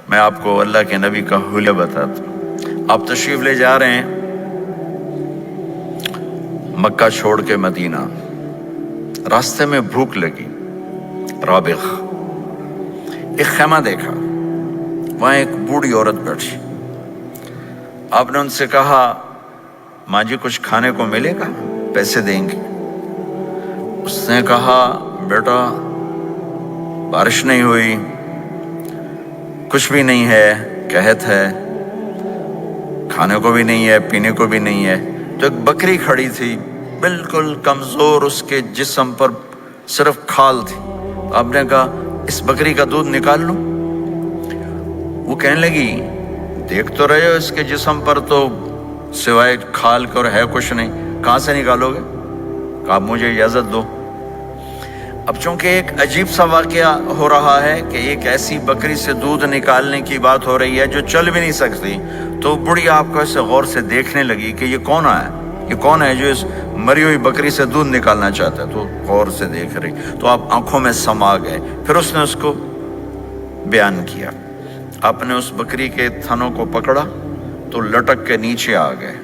میں آپ کو اللہ کے نبی کا حلیہ بتاتا ہوں۔ آپ تشریف لے جا رہے ہیں مکہ چھوڑ کے مدینہ، راستے میں بھوک لگی، رابغ ایک خیمہ دیکھا، وہاں ایک بوڑھی عورت بیٹھی۔ آپ نے ان سے کہا ماں جی کچھ کھانے کو ملے گا، پیسے دیں گے؟ اس نے کہا بیٹا بارش نہیں ہوئی، کچھ بھی نہیں ہے، قحط ہے، کھانے کو بھی نہیں ہے، پینے کو بھی نہیں ہے۔ تو ایک بکری کھڑی تھی، بالکل کمزور، اس کے جسم پر صرف کھال تھی۔ آپ نے کہا اس بکری کا دودھ نکال لوں؟ وہ کہنے لگی دیکھ تو رہے ہو اس کے جسم پر تو سوائے کھال کے اور ہے کچھ نہیں، کہاں سے نکالو گے؟ آپ مجھے اجازت دو۔ اب چونکہ ایک عجیب سا واقعہ ہو رہا ہے کہ ایک ایسی بکری سے دودھ نکالنے کی بات ہو رہی ہے جو چل بھی نہیں سکتی، تو بڑی آپ کو ایسے غور سے دیکھنے لگی کہ یہ کون ہے، یہ کون ہے جو اس مری ہوئی بکری سے دودھ نکالنا چاہتا ہے؟ تو غور سے دیکھ رہی، تو آپ آنکھوں میں سما گئے۔ پھر اس نے اس کو بیان کیا۔ آپ نے اس بکری کے تھنوں کو پکڑا تو لٹک کے نیچے آ گئے،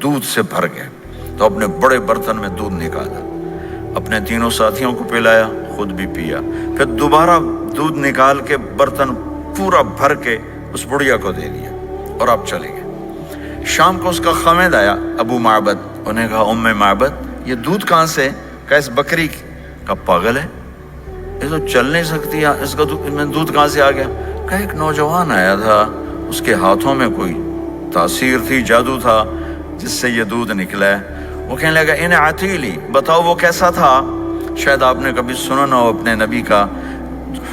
دودھ سے بھر گئے۔ تو اپنے بڑے برتن میں دودھ نکالا، اپنے تینوں ساتھیوں کو پلایا، خود بھی پیا، پھر دوبارہ دودھ نکال کے برتن پورا بھر کے اس بڑھیا کو دے دیا، اور آپ چلے گئے۔ شام کو اس کا خامد آیا، ابو معبد، انہیں کہا ام معبد یہ دودھ کہاں سے؟ کہا اس بکری کی۔ کہا پاگل ہے، یہ تو چل نہیں سکتی، اس کا دودھ کہاں سے آ گیا؟ کہا ایک نوجوان آیا تھا، اس کے ہاتھوں میں کوئی تاثیر تھی، جادو تھا، جس سے یہ دودھ نکلا ہے۔ وہ کہنے لگا ان عتیلی، بتاؤ وہ کیسا تھا؟ شاید آپ نے کبھی سنا نہ ہو اپنے نبی کا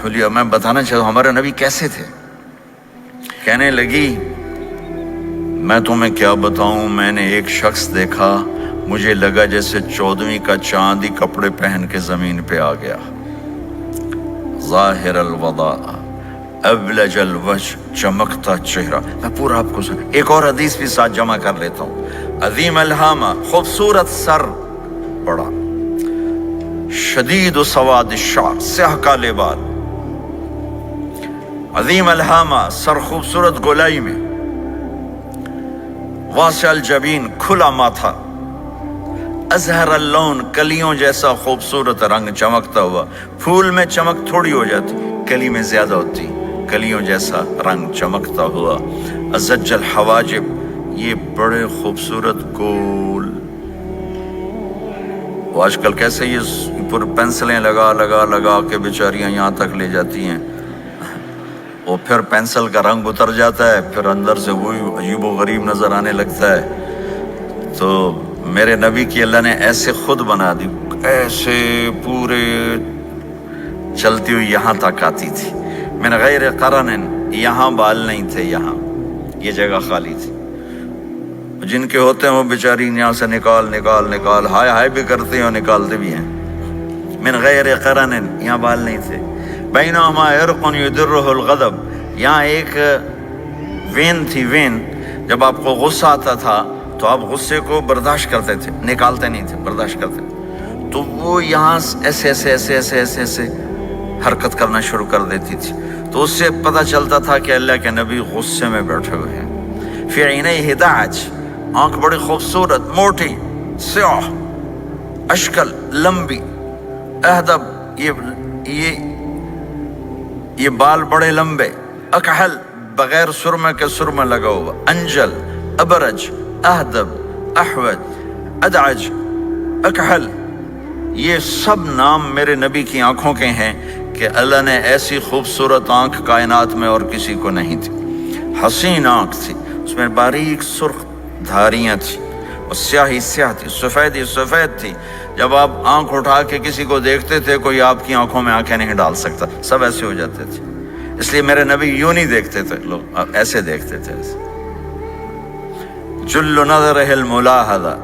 حلیہ، میں بتانا چاہتا ہوں ہمارے نبی کیسے تھے۔ کہنے لگی میں تمہیں کیا بتاؤں، میں نے ایک شخص دیکھا، مجھے لگا جیسے 14ویں کا چاند ہی کپڑے پہن کے زمین پہ آ گیا، ظاہر الوضاء ابلج الوجه، چمکتا چہرہ۔ میں پورا آپ کو ایک اور حدیث بھی ساتھ جمع کر لیتا ہوں۔ عظیم الہامہ، خوبصورت سر، بڑا شدید و سواد الشعر، سیاہ کالے بال، عظیم الہامہ، سر خوبصورت گولائی میں، واسع الجبین، کھلا ماتھا، ازہر اللون، کلیوں جیسا خوبصورت رنگ، چمکتا ہوا۔ پھول میں چمک تھوڑی ہو جاتی، کلی میں زیادہ ہوتی، کلیوں جیسا رنگ چمکتا ہوا۔ ازج الحواجب، یہ بڑے خوبصورت گول، وہ آج کل کیسے یہ پر پینسلیں لگا لگا لگا کے بیچاریاں یہاں تک لے جاتی ہیں، وہ پھر پینسل کا رنگ اتر جاتا ہے، پھر اندر سے وہی عجیب و غریب نظر آنے لگتا ہے۔ تو میرے نبی کی اللہ نے ایسے خود بنا دی، ایسے پورے چلتی ہوئی یہاں تک آتی تھی، من غیر قرن، یہاں بال نہیں تھے، یہاں یہ جگہ خالی تھی۔ جن کے ہوتے ہیں وہ بیچاری یہاں سے نکال نکال نکال، ہائے ہائے بھی کرتے ہیں اور نکالتے بھی ہیں۔ من غیر قرن، یہاں بال نہیں تھے۔ بینہما عرق یدرہ الغضب، یہاں ایک وین تھی، وین، جب آپ کو غصہ آتا تھا تو آپ غصے کو برداشت کرتے تھے، نکالتے نہیں تھے، برداشت کرتے تھے، تو وہ یہاں ایسے ایسے ایسے ایسے ایسے ایسے حرکت کرنا شروع کر دیتی تھی، تو اس سے پتہ چلتا تھا کہ اللہ کے نبی غصے میں بیٹھے ہوئے ہیں۔ فی عینیہ دعج، آنکھ بڑی خوبصورت، موٹی، سیاہ، اشکل، لمبی، اہدب، یہ بال بڑے لمبے، اکحل، بغیر سرمے کے سرمہ لگا ہوا، انجل، ابرج، اہدب، احوج، ادعج، اکحل، یہ سب نام میرے نبی کی آنکھوں کے ہیں کہ اللہ نے ایسی خوبصورت آنکھ کائنات میں اور کسی کو نہیں تھی۔ حسین آنکھ تھی، اس میں باریک سرخ دھاریاں تھیں، اور سیاہی سیاہ تھی، سفیدی سفید تھی۔ جب آپ آنکھ اٹھا کے کسی کو دیکھتے تھے، کوئی آپ کی آنکھوں میں آنکھیں نہیں ڈال سکتا، سب ایسے ہو جاتے تھے۔ اس لیے میرے نبی یوں نہیں دیکھتے تھے، لوگ ایسے دیکھتے تھے، جل نظرہ الملاحظہ،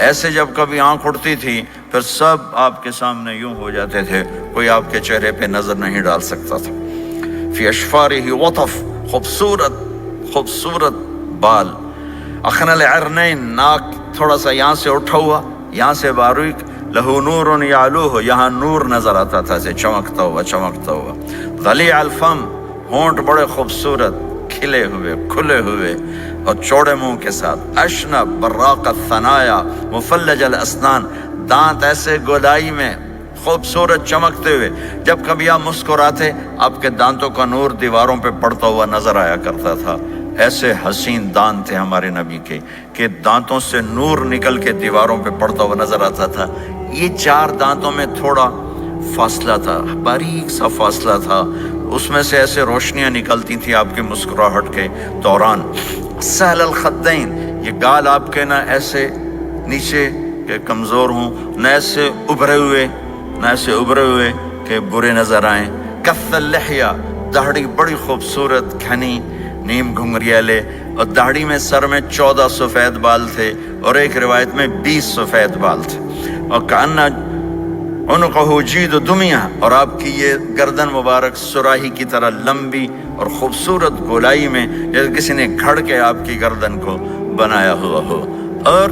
ایسے جب کبھی آنکھ اٹھتی تھی پھر سب آپ کے سامنے یوں ہو جاتے تھے، کوئی آپ کے چہرے پہ نظر نہیں ڈال سکتا تھا۔ فی اشفارہ وطف، خوبصورت خوبصورت بال، اخن العرنین، ناک تھوڑا سا یہاں سے اٹھا ہوا، یہاں سے باریک، لہو نور یعلوہ، یہاں نور نظر آتا تھا، سے چمکتا ہوا چمکتا ہوا۔ ضلیع الفم، ہونٹ بڑے خوبصورت کھلے ہوئے کھلے ہوئے اور چوڑے منہ کے ساتھ، اشنب براق الثنایا مفلج الاسنان، دانت ایسے گولائی میں خوبصورت چمکتے ہوئے، جب کبھی آپ مسکراتے آپ کے دانتوں کا نور دیواروں پہ پڑتا ہوا نظر آیا کرتا تھا۔ ایسے حسین دانت تھے ہمارے نبی کے کہ دانتوں سے نور نکل کے دیواروں پہ پڑتا ہوا نظر آتا تھا۔ یہ 4 دانتوں میں تھوڑا فاصلہ تھا، باریک سا فاصلہ تھا، اس میں سے ایسے روشنیاں نکلتی تھیں آپ کے مسکراہٹ کے دوران۔ سہل الخدین، یہ گال آپ کے نہ ایسے نیچے کہ کمزور ہوں، نہ ایسے ابھرے ہوئے کہ برے نظر آئیں۔ کث اللحیہ، داڑھی بڑی خوبصورت گھنی نیم گھنگریالے، اور داڑھی میں سر میں 14 سفید بال تھے اور ایک روایت میں 20 سفید بال تھے، اور کأنہ عنقہ جید دمیہ، اور آپ کی یہ گردن مبارک سراہی کی طرح لمبی اور خوبصورت گولائی میں، جیسے کسی نے گھڑ کے آپ کی گردن کو بنایا ہوا ہو، اور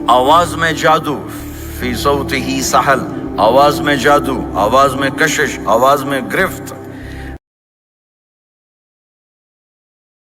آواز میں جادو، فی صوتہ سحل، آواز میں جادو، آواز میں کشش، آواز میں گرفت۔